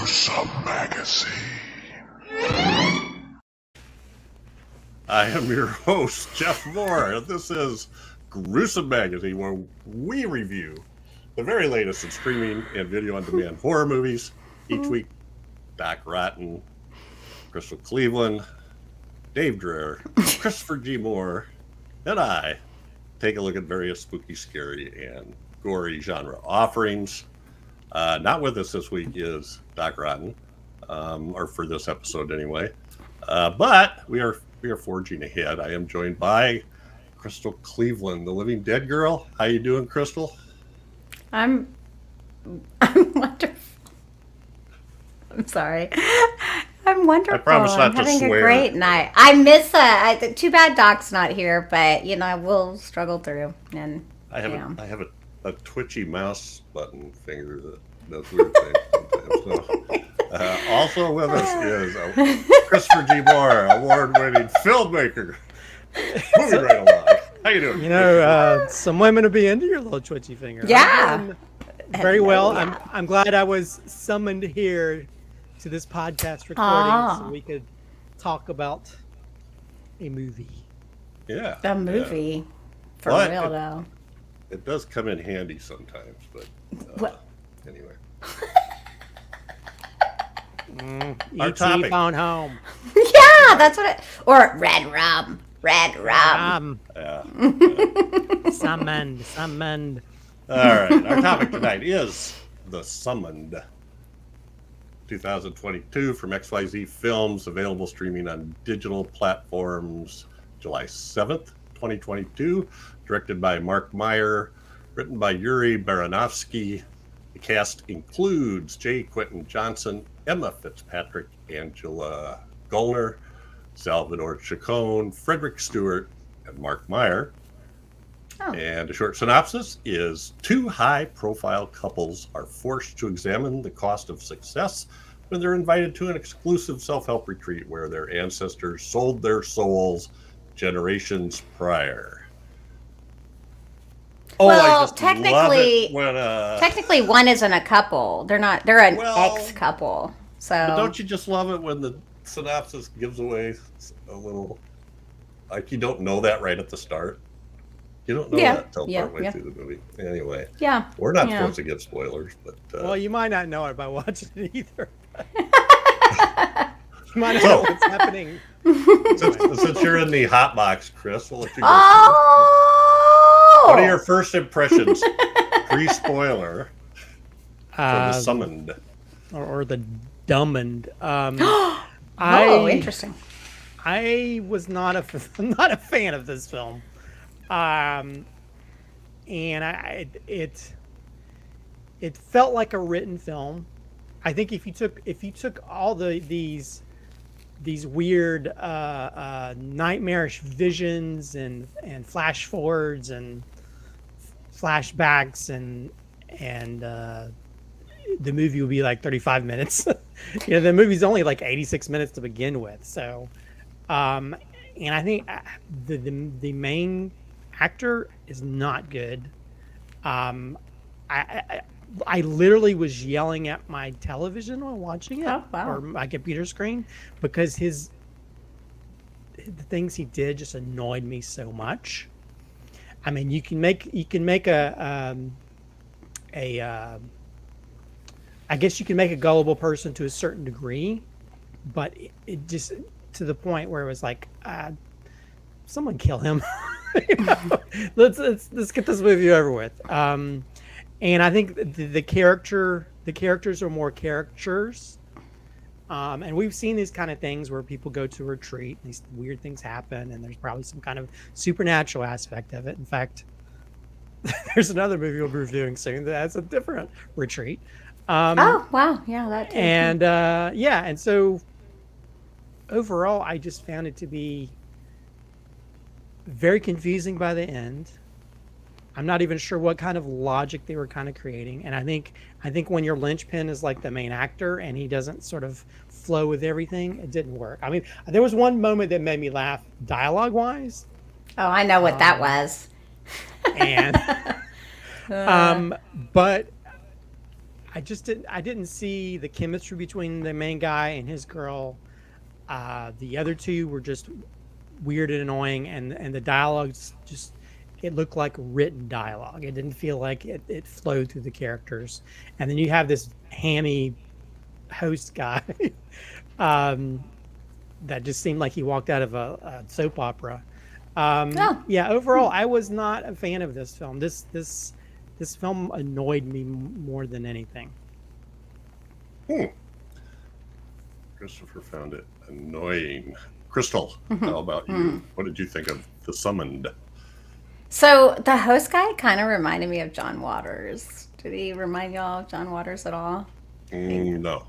Gruesome Magazine. I am your host, Jeff Mohr, and this is Gruesome Magazine, where we review the very latest in streaming and video-on-demand horror movies. Each week, Doc Rotten, Crystal Cleveland, Dave Dreher, Christopher G. Mohr, and I take a look at various spooky, scary, and gory genre offerings. Not with us this week is Doc Rotten, or for this episode anyway. But we are forging ahead. I am joined by Crystal Cleveland, the Living Dead girl. How you doing, Crystal? I'm wonderful. I'm sorry. I'm wonderful. I promise not to having swear. A great night. I miss too bad Doc's not here, but we'll struggle through. And I have a twitchy mouse button finger that does weird things sometimes. So, also with us is Christopher G. Mohr, award-winning filmmaker. Moving right along. How you doing? Some women will be into your little twitchy finger. Yeah. Very well. Yeah. I'm glad I was summoned here to this podcast recording so we could talk about a movie. Yeah. The movie. For real, though. It does come in handy sometimes, but anyway. Our topic. Phone home. Yeah, that's what it... Or red rum. Red rum. Yeah. Summoned. All right. Our topic tonight is The Summoned. 2022 from XYZ Films, available streaming on digital platforms July 7th, 2022. Directed by Mark Meir, written by Yuri, Baranovsky. The cast includes J. Quentin Johnson, Emma Fitzpatrick, Angela Gullner, Salvador Chacon, Frederick Stewart, and Mark Meir. Oh. And a short synopsis is: two high-profile couples are forced to examine the cost of success when they're invited to an exclusive self-help retreat where their ancestors sold their souls generations prior. Well, I just technically, love it when, technically one isn't a couple. They're an Well, ex-couple. So but don't you just love it when the synopsis gives away a little, like you don't know that right at the start? You don't know that until partway through the movie. Anyway, we're not supposed to give spoilers, but well, you might not know it by watching it either. You might not know what's happening. Since you're in the hot box, Chris, we'll let you go. What are your first impressions, pre-spoiler, from The Summoned? Or The Dummoned. Interesting. I was not a fan of this film. And it felt like a written film. I think if you took all these weird nightmarish visions and flash forwards and flashbacks and the movie would be like 35 minutes. The movie's only like 86 minutes to begin with. So, and I think the main actor is not good. I literally was yelling at my television while watching it, or my computer screen, because the things he did just annoyed me so much. I mean, you can make I guess you can make a gullible person to a certain degree, but it just to the point where it was like, someone kill him. Let's get this movie over with. And I think the characters are more caricatures. And we've seen these kind of things where people go to a retreat, and these weird things happen, and there's probably some kind of supernatural aspect of it. In fact, there's another movie we'll be reviewing soon that has a different retreat. That too. And and so overall, I just found it to be very confusing by the end. I'm not even sure what kind of logic they were kind of creating. And I think when your linchpin is like the main actor and he doesn't sort of flow with everything, it didn't work. I mean, there was one moment that made me laugh dialogue-wise. Oh, I know what that was. And but I didn't see the chemistry between the main guy and his girl. The other two were just weird and annoying, and the dialogues just, it looked like written dialogue. It didn't feel like it flowed through the characters. And then you have this hammy host guy that just seemed like he walked out of a soap opera. Yeah, overall, I was not a fan of this film. This film annoyed me more than anything. Christopher found it annoying. Crystal, how about you? What did you think of The Summoned? So the host guy kind of reminded me of John Waters. Did he remind y'all of John Waters at all? No.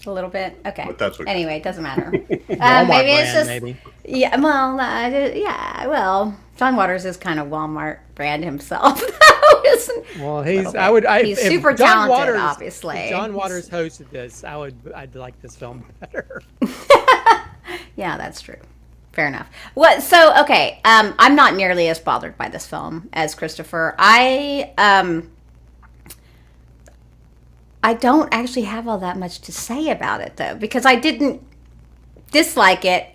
A little bit? Okay. But that's okay. Anyway, it doesn't matter. Walmart Maybe it's brand, just... maybe. Yeah, well, yeah, well, John Waters is kind of Walmart brand himself. Well, He's if super John talented, Waters, obviously. If John Waters hosted this, I'd like this film better. Yeah, that's true. Fair enough. So, okay, I'm not nearly as bothered by this film as Christopher. I don't actually have all that much to say about it, though, because I didn't dislike it,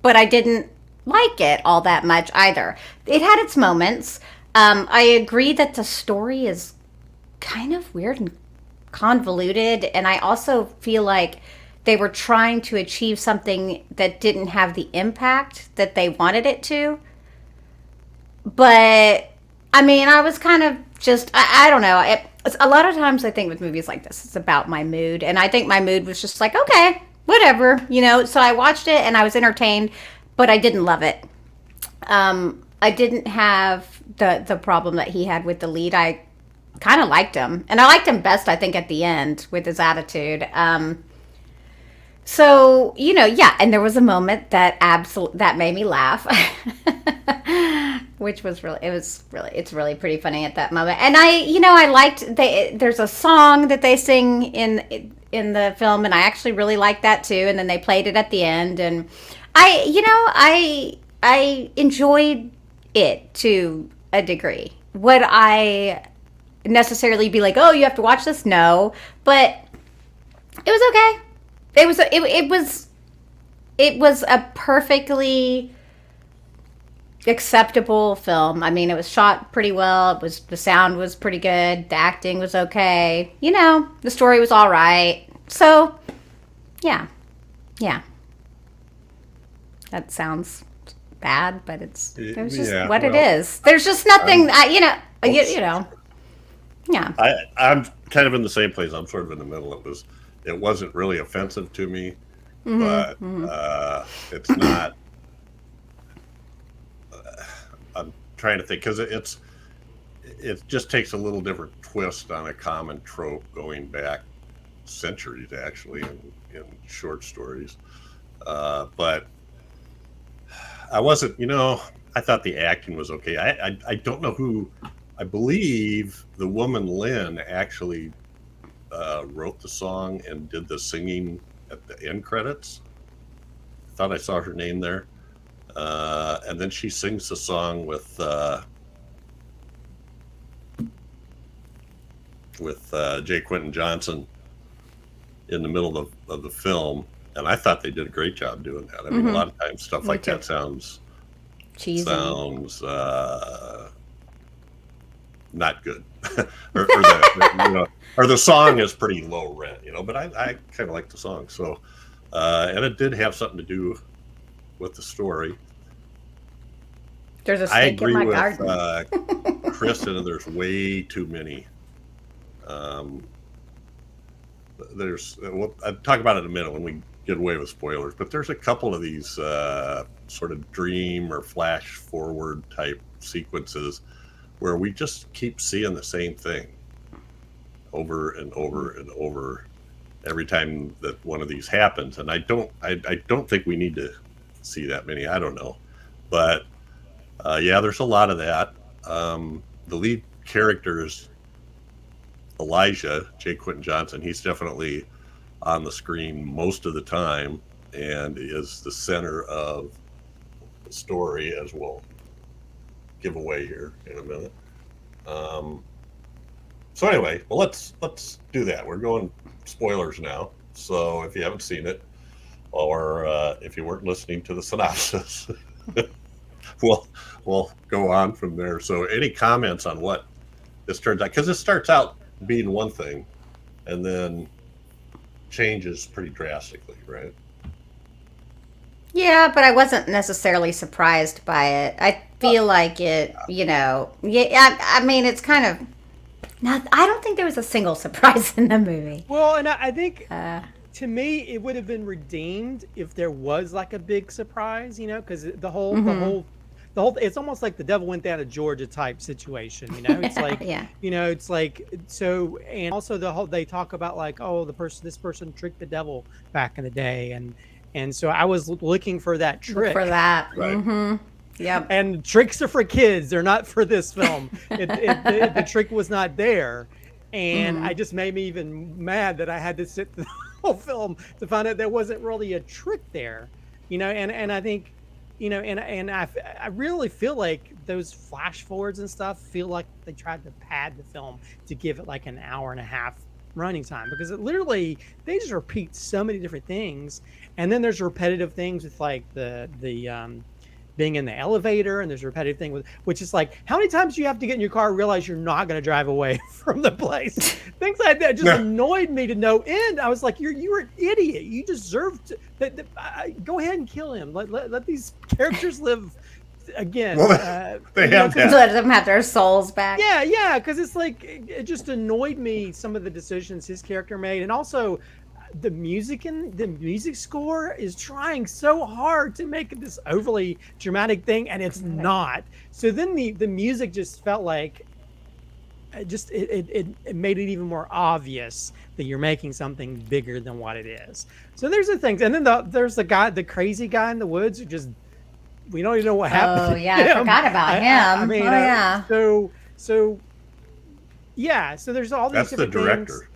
but I didn't like it all that much either. It had its moments. I agree that the story is kind of weird and convoluted, and I also feel like they were trying to achieve something that didn't have the impact that they wanted it to. But, I mean, I was kind of just, I don't know. A lot of times I think with movies like this, it's about my mood. And I think my mood was just like, okay, whatever, you know. So I watched it and I was entertained, but I didn't love it. I didn't have the problem that he had with the lead. I kind of liked him. And I liked him best, I think, at the end with his attitude. So, you know, yeah, and there was a moment that that made me laugh, which was it's really pretty funny at that moment. And I liked there's a song that they sing in the film, and I actually really liked that too. And then they played it at the end, and I enjoyed it to a degree. Would I necessarily be like, oh, you have to watch this? No, but it was okay. It was a perfectly acceptable film. I mean, it was shot pretty well. The sound was pretty good. The acting was okay. You know, the story was all right. So, yeah. That sounds bad, but it's just what it is. There's just nothing. Yeah. I'm kind of in the same place. I'm sort of in the middle. It wasn't really offensive to me, but it's not. I'm trying to think because it just takes a little different twist on a common trope going back centuries, actually, in short stories. But I wasn't. I thought the acting was okay. I don't know who. I believe the woman Lynn actually wrote the song and did the singing at the end credits. I thought I saw her name there. And then she sings the song with J. Quentin Johnson in the middle of the film. And I thought they did a great job doing that. I mean, a lot of times stuff like that sounds cheesy. Not good. or the song is pretty low rent, but I kind of like the song. So, and it did have something to do with the story. There's a snake in my garden. I agree with Chris, and there's way too many. I'll talk about it in a minute when we get away with spoilers, but there's a couple of these sort of dream or flash forward type sequences where we just keep seeing the same thing over and over and over every time that one of these happens. And I don't think we need to see that many. I don't know, but yeah, there's a lot of that. The lead character is Elijah, J. Quentin Johnson. He's definitely on the screen most of the time and is the center of the story, as we'll give away here in a minute. So anyway, well, let's do that. We're going spoilers now. So if you haven't seen it, or if you weren't listening to the synopsis, we'll go on from there. So any comments on what this turns out? Because it starts out being one thing, and then changes pretty drastically, right? Yeah, but I wasn't necessarily surprised by it. I feel like it, yeah, I mean, it's kind of, not, I don't think there was a single surprise in the movie. Well, and I think to me, it would have been redeemed if there was like a big surprise, because the whole, it's almost like the devil went down to Georgia type situation, It's like, Yeah. It's like, so, and also they talk about like, oh, this person tricked the devil back in the day, and so I was looking for that trick. For that. Right. Mm-hmm. Yep. And tricks are for kids. They're not for this film. The trick was not there. And I just made me even mad that I had to sit through the whole film to find out there wasn't really a trick there. And I think, and I really feel like those flash forwards and stuff feel like they tried to pad the film to give it like an hour and a half running time, because it literally, they just repeat so many different things. And then there's repetitive things with like the being in the elevator, and there's a repetitive thing which is like, how many times do you have to get in your car and realize you're not going to drive away from the place? Things like that just annoyed me to no end. I was like, you're an idiot. You deserve to go ahead and kill him. Let these characters live again. Well, they have that. Let them have their souls back. Yeah, because it's like, it just annoyed me, some of the decisions his character made, and also the music score is trying so hard to make this overly dramatic thing, and it's not. So then the music just felt like it made it even more obvious that you're making something bigger than what it is. So there's the things, and then there's the crazy guy in the woods who just, we don't even know what happened. Oh yeah, I forgot about him. I mean, yeah. So yeah, so there's all these That's the different director. things.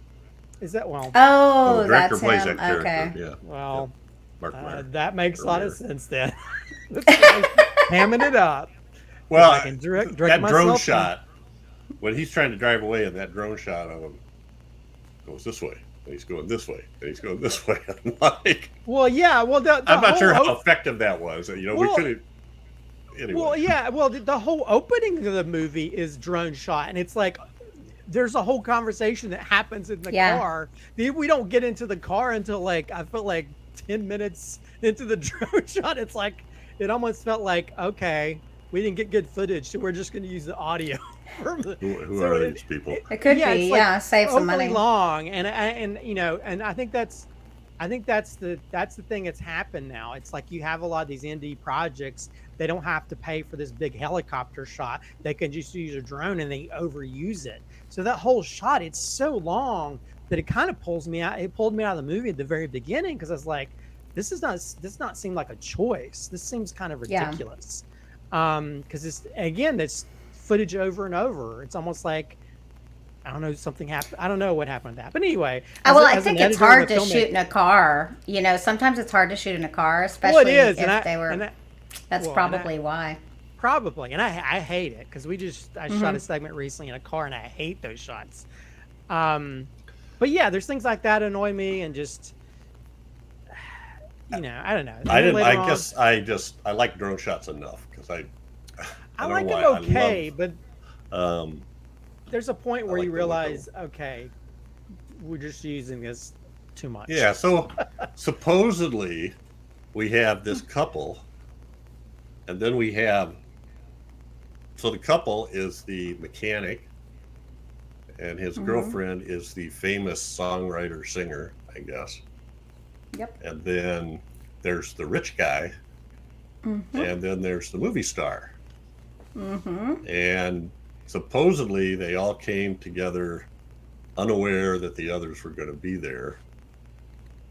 Is that well? Oh, The director that's plays him. that character. Okay. Yeah. Well, Mark Meir. that makes a lot of Meir. sense then. Hamming it up. Well, I can direct that drone myself shot, when he's trying to drive away, and that drone shot of him goes this way, and he's going this way, and he's going this way. I'm like, Well, yeah. Well, I'm not sure how effective that was. We Well, could have. Anyway. Well, yeah. Well, the whole opening of the movie is drone shot, and it's like there's a whole conversation that happens in the car. We don't get into the car until like, I felt like 10 minutes into the drone shot. It's like, it almost felt like, okay, we didn't get good footage, so we're just going to use the audio. Who are these people? It could be, like save some money. Long, and I think that's the thing that's happened now. It's like you have a lot of these indie projects. They don't have to pay for this big helicopter shot. They can just use a drone, and they overuse it. So that whole shot, it's so long that it kind of pulls me out. It pulled me out of the movie at the very beginning, because I was like, this does not seem like a choice. This seems kind of ridiculous. Because it's, again, that's footage over and over. It's almost like, I don't know, something happened. I don't know what happened to that. But anyway. I think it's hard to shoot in a car. Sometimes it's hard to shoot in a car, especially if they were. That's probably why. Probably. And I hate it, because I shot a segment recently in a car, and I hate those shots. But yeah, there's things like that annoy me, and just, I don't know. I like drone shots enough, because I like it okay, but there's a point where you realize, okay, we're just using this too much. Yeah, so supposedly we have this couple, and then we have, so the couple is the mechanic, and his girlfriend is the famous songwriter singer, I guess. Yep. And then there's the rich guy, and then there's the movie star. And supposedly they all came together unaware that the others were going to be there,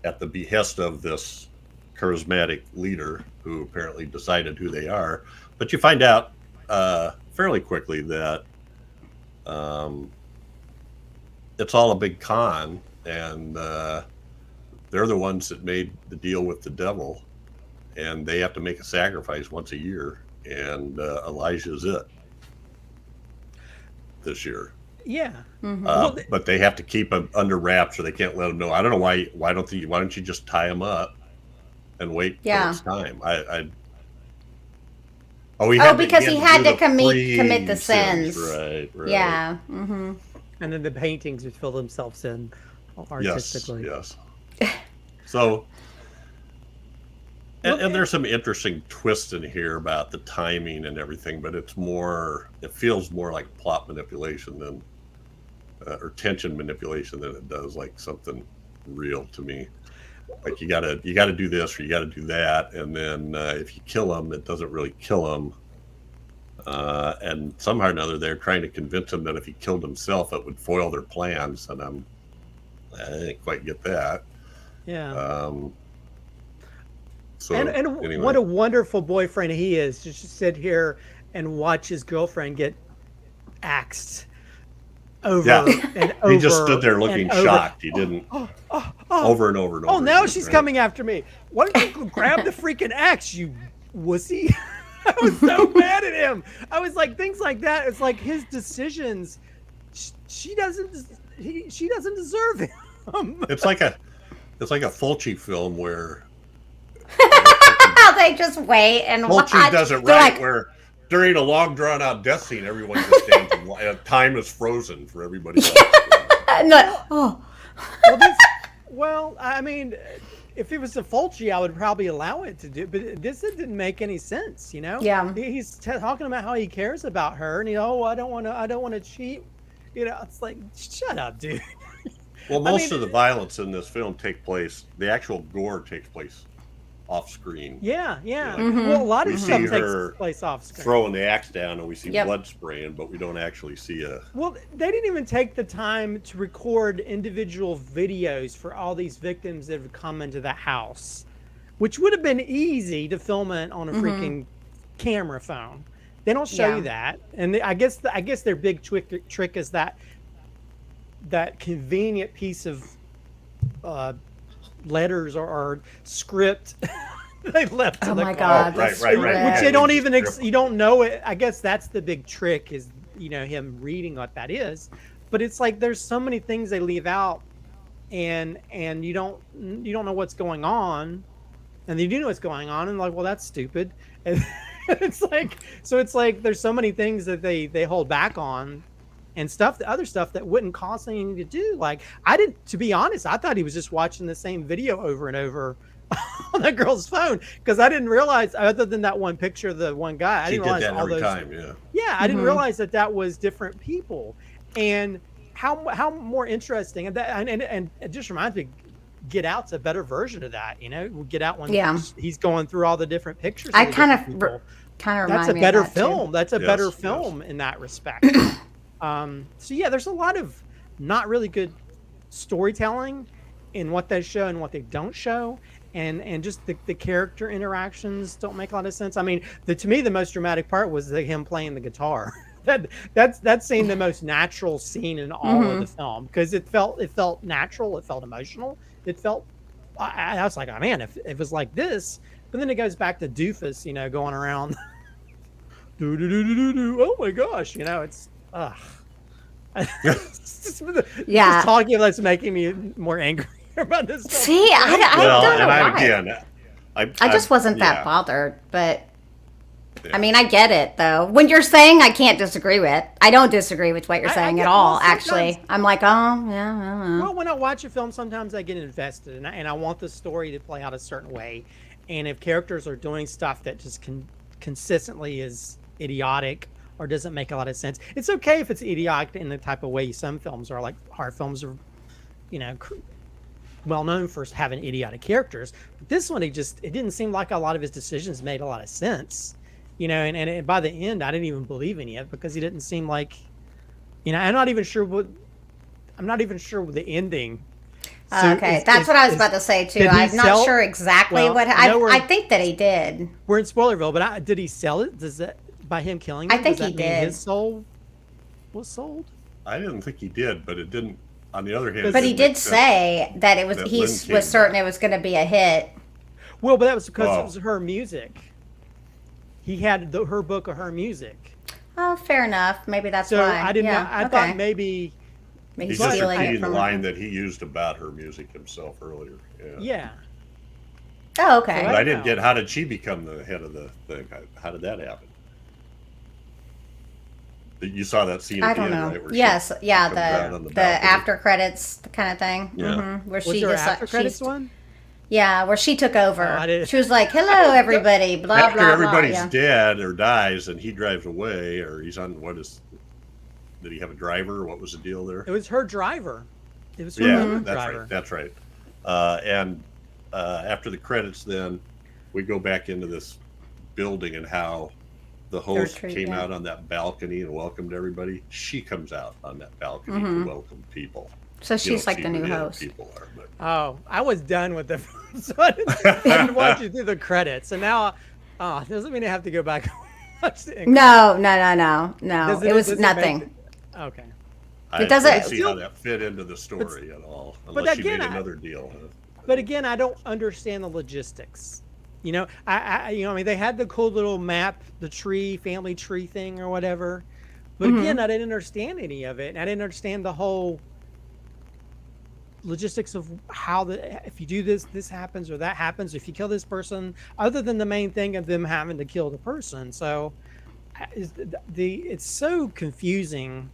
at the behest of this charismatic leader who apparently decided who they are. But you find out fairly quickly that it's all a big con, and they're the ones that made the deal with the devil, and they have to make a sacrifice once a year, and Elijah's it this year. Yeah. But they have to keep them under wraps, or they can't let them know. I don't know why. Why don't you just tie them up and wait till it's time? Because he had to commit the sins. sins. Right. Yeah. Mm-hmm. And then the paintings would fill themselves in artistically. Yes. So, and there's some interesting twists in here about the timing and everything, but it feels more like plot manipulation than, or tension manipulation than it does like something real to me. Like you gotta do this or you gotta do that, and then if you kill him, it doesn't really kill him. And somehow or another, they're trying to convince him that if he killed himself, it would foil their plans, and I didn't quite get that. Yeah. So anyway. What a wonderful boyfriend he is, just to sit here and watch his girlfriend get axed over and over. He just stood there looking shocked. He didn't over and over and over. Oh, now she's coming after me. Why don't you grab the freaking axe, you wussy? I was so mad at him. I was like, things like that. It's like his decisions. She doesn't deserve him. It's like a Fulci film where they just wait and Fulci watch. does it right, where during a long drawn out death scene, everyone just stands and time is frozen for everybody else. Well, I mean, if it was a Fulci, I would probably allow it to do, but this didn't make any sense, you know? Yeah. He's talking about how he cares about her, and I don't want to cheat. You know, it's like, shut up, dude. Well, most of the violence in this film the actual gore takes place off screen. Yeah. Mm-hmm. Well, a lot of we stuff see takes her place off screen. Throwing the axe down, and we see blood spraying, but we don't actually see a. Well, they didn't even take the time to record individual videos for all these victims that have come into the house, which would have been easy to film it on a freaking camera phone. They don't show you that, and I guess their big trick is that convenient piece of letters or script they left. Oh in the my car. God! Right. Which they don't even you don't know it. I guess that's the big trick is him reading what that is, but it's like there's so many things they leave out, and you don't know what's going on, and you do know what's going on, and like, well, that's stupid. And it's like there's so many things that they hold back on. And other stuff that wouldn't cost anything to do. Like, to be honest, I thought he was just watching the same video over and over on that girl's phone, because I didn't realize, other than that one picture of the one guy, I didn't realize all those. Time, I didn't realize that was different people, and how more interesting. And it just reminds me, Get Out's a better version of that. Get Out when he's going through all the different pictures. I kind of remind that's a me better of that film. too. That's a better film in that respect. So yeah, there's a lot of not really good storytelling in what they show and what they don't show, and just the character interactions don't make a lot of sense. I mean, to me, the most dramatic part was him playing the guitar. That seemed the most natural scene in all of the film, because it felt natural, it felt emotional, it felt. I was like, oh man, if it was like this, but then it goes back to Doofus, going around. Oh my gosh, it's. Just talking about it's making me more angry about this stuff. See, I don't know why. I just wasn't that bothered, but I mean, I get it though. When you're saying I can't disagree with, I don't disagree with what you're saying at all. Actually, I'm like, oh yeah. I don't know. Well, when I watch a film, sometimes I get invested, and I want the story to play out a certain way. And if characters are doing stuff that just consistently is idiotic or doesn't make a lot of sense, it's okay if it's idiotic in the type of way some films are. Like horror films are, well known for having idiotic characters. But this one, it didn't seem like a lot of his decisions made a lot of sense, and by the end, I didn't even believe any of it, because he didn't seem like, I'm not even sure with the ending. So okay, that's what I was about to say too. I'm not sure exactly what. I think that he did. We're in Spoilerville, but did he sell it? Does that, by him killing him? I think he did. His soul was sold. I didn't think he did, but it didn't. On the other hand, but he did say that it was. He was certain it was going to be a hit. Well, but that was because it was her music. He had her book of her music. Oh, fair enough. Maybe that's So why. I didn't. Yeah. I thought maybe. Maybe He's just stealing it repeating the from line her. that he used about her music himself earlier. Yeah. Oh, okay. But So I didn't get, how did she become the head of the thing? How did that happen? You saw that scene I at the don't end, know. right? Where Yes, yeah, comes out on the balcony. after credits kind of thing. Yeah. Where Was she there just after like credits one? Yeah, where she took over. I didn't- She was like, "Hello, everybody." Blah After blah everybody's blah. Yeah. dead or dies and he drives away, or he's on, did he have a driver? What was the deal there? It was her driver. It was her Yeah, Uber that's driver. right. That's right. And after the credits, then we go back into this building and how the host retreat, came yeah. out on that balcony and welcomed everybody. She comes out on that balcony to welcome people. So You she's don't like see the who new other host. people are, but Oh, I was done with the film, so I didn't watch it through the credits, and now, doesn't mean I have to go back and watch the. No. Does It was does nothing. Okay. I doesn't- didn't see how that fit into the story at all, unless she again, made another deal. But again, I don't understand the logistics. You know, I mean, they had the cool little map, the tree, family tree thing or whatever. But again, I didn't understand any of it. And I didn't understand the whole logistics of how if you do this, this happens, or that happens. If you kill this person, other than the main thing of them having to kill the person. So it's so confusing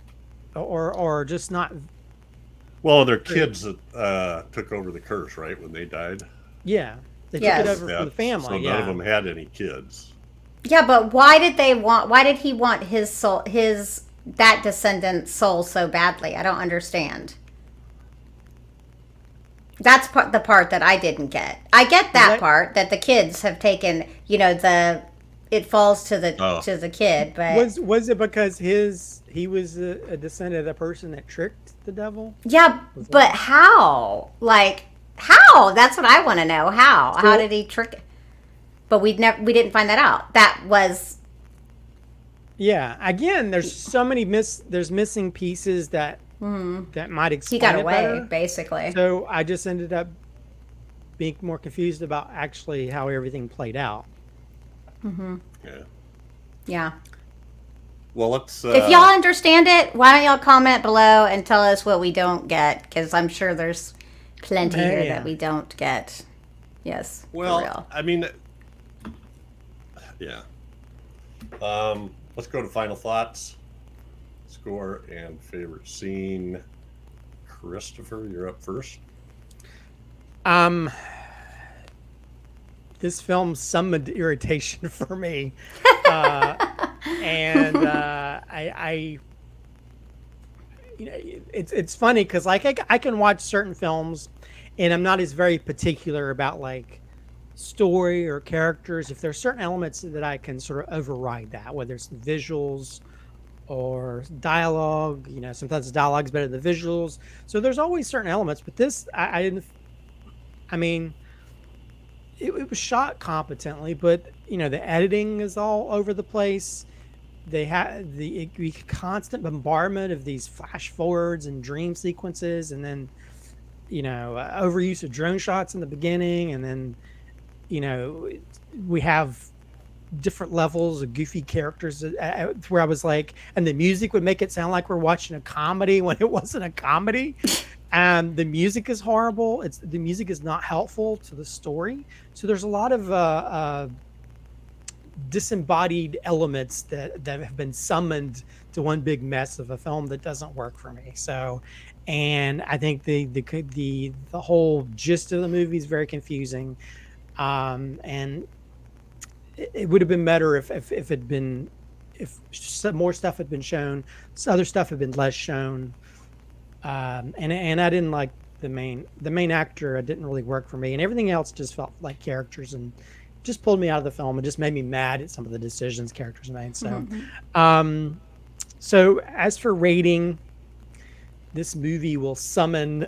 or just not. Well, their kids took over the curse, right, when they died. Yeah. They Yes. took it over from the family. So none of them had any kids. Yeah, but why did he want his soul, that descendant's soul so badly? I don't understand. That's the part that I didn't get. I get that part, that the kids have taken, it falls to the kid, but Was it because he was a descendant of the person that tricked the devil? yeah, but how? Like how? That's what I want to know. How? How did he trick? But we didn't find that out. That was Yeah. Again, there's so many there's missing pieces that might explain he got it away better. basically. So I just ended up being more confused about actually how everything played out. Yeah. Yeah. Well, let's. If y'all understand it, why don't y'all comment below and tell us what we don't get? Because I'm sure there's plenty here Yeah. that we don't get. Yes. for Well, real. I mean, yeah. Let's go to final thoughts, score, and favorite scene. Christopher, you're up first. This film summoned irritation for me, and I it's funny because like I can watch certain films, and I'm not as very particular about like story or characters. If there's certain elements that I can sort of override that, whether it's the visuals or dialogue, sometimes the dialogue's better than the visuals. So there's always certain elements, but this I didn't. I mean, it was shot competently, but the editing is all over the place. They had the constant bombardment of these flash forwards and dream sequences, and then overuse of drone shots in the beginning, and then we have different levels of goofy characters where I was like, and the music would make it sound like we're watching a comedy when it wasn't a comedy. And the music is horrible. The music is not helpful to the story. So there's a lot of disembodied elements that have been summoned to one big mess of a film that doesn't work for me. So, and I think the whole gist of the movie is very confusing. And it would have been better if some more stuff had been shown, some other stuff had been less shown. And I didn't like the main actor. It didn't really work for me, and everything else just felt like characters and just pulled me out of the film and just made me mad at some of the decisions characters made. So, so as for rating, this movie will summon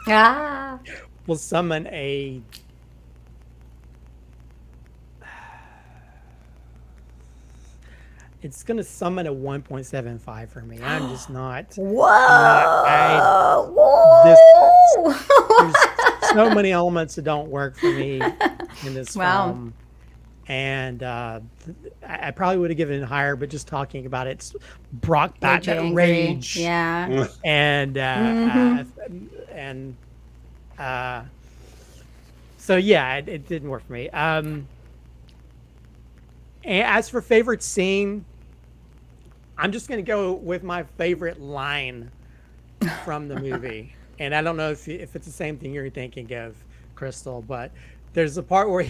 a. It's gonna summon a 1.75 for me. I'm just not. Whoa! There's so many elements that don't work for me in this Wow. film, and I probably would have given it higher, but just talking about it's brought back Made you that angry. rage. Yeah. And so yeah, it didn't work for me. And as for favorite scene, I'm just gonna go with my favorite line from the movie. And I don't know if it's the same thing you're thinking of, Crystal, but there's a part where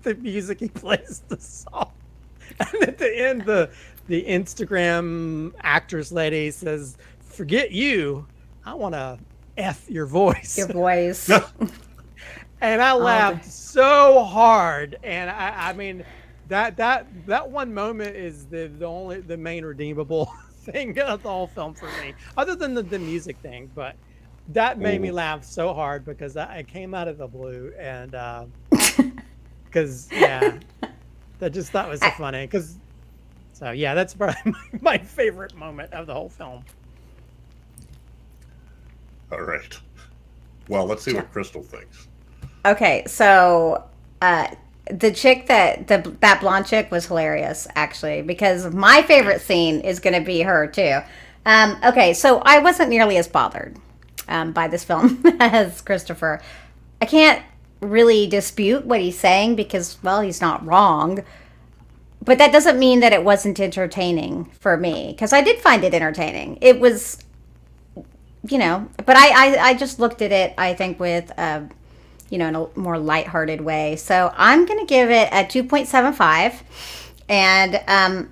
the music he plays the song, and at the end the Instagram actress lady says, "Forget you, I want to F your voice." Your voice. And I laughed so hard, and I mean that one moment is the main redeemable thing of the whole film for me, other than the music thing. But that made me laugh so hard because I came out of the blue, and because I just thought it was so funny. So yeah, that's probably my favorite moment of the whole film. All right. Well, let's see what Crystal thinks. Okay, so the chick that blonde chick was hilarious, actually, because my favorite scene is going to be her too. Okay, so I wasn't nearly as bothered by this film as Christopher. I can't really dispute what he's saying because, well, he's not wrong. But that doesn't mean that it wasn't entertaining for me, because I did find it entertaining. It was, but I just looked at it, I think, with in a more lighthearted way. So I'm going to give it a 2.75. And I'm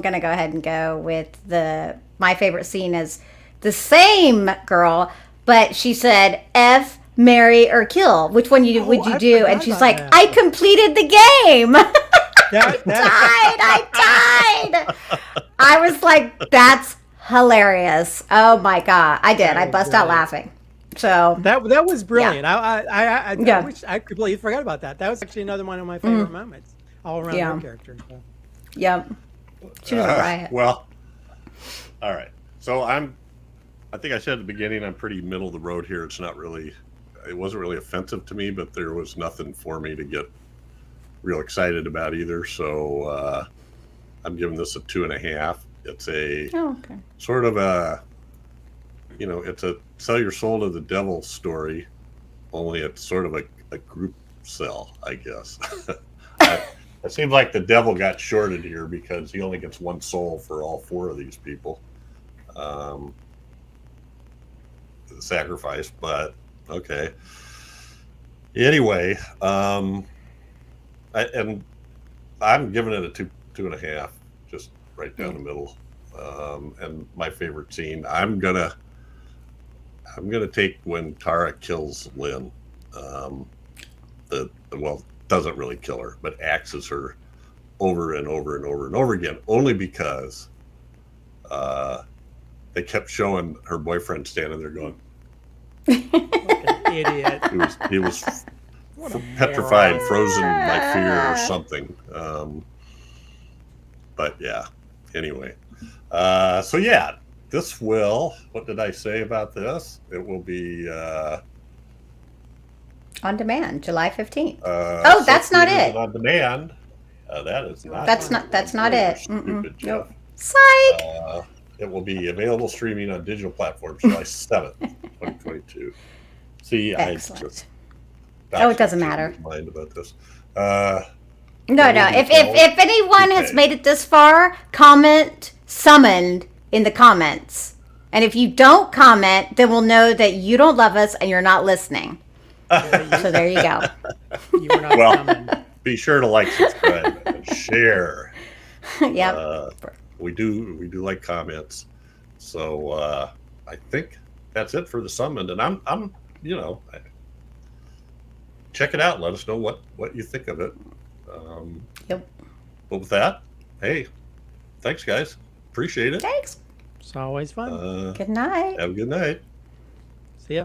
going to go ahead and go with my favorite scene is the same girl, but she said, F, marry, or kill. Which one would you do? And she's like, I completed the game. I died. I was like, that's hilarious. Oh my God. I did. I bust out laughing. So that was brilliant. Yeah. I wish I completely forgot about that. That was actually another one of my favorite moments, all around her character. So. Yep. She was a riot. Well, all right. So I think I said at the beginning, I'm pretty middle of the road here. It wasn't really offensive to me, but there was nothing for me to get real excited about either. So I'm giving this a 2.5. It's a sort of a, it's a sell your soul to the devil story, only it's sort of a group sell, I guess. It seems like the devil got shorted here because he only gets one soul for all 4 of these people. The sacrifice, but okay. Anyway, I'm giving it a 2.5, just right down the middle. And my favorite scene, I'm gonna take when Tara kills Lynn. Doesn't really kill her, but axes her over and over and over and over again, only because they kept showing her boyfriend standing there going, like an idiot. He was petrified, frozen by fear or something. But yeah, anyway. So yeah, this will, what did I say about this? It will be on demand, July 15th. That's not it. On demand. That is not. That's not it. Stupid, Jeff. Nope. Psych. It will be available streaming on digital platforms July 7th, 2022. See, excellent. It doesn't matter. Mind about this. No. If anyone has made it this far, comment summoned in the comments. And if you don't comment, then we'll know that you don't love us and you're not listening. So there you go. You were not coming. Be sure to like, subscribe, and share. Yep. We do like comments. So I think that's it for the summon. And I'm check it out. Let us know what you think of it. Yep. But with that, hey, thanks guys. Appreciate it. Thanks. It's always fun. Good night. Have a good night. See ya.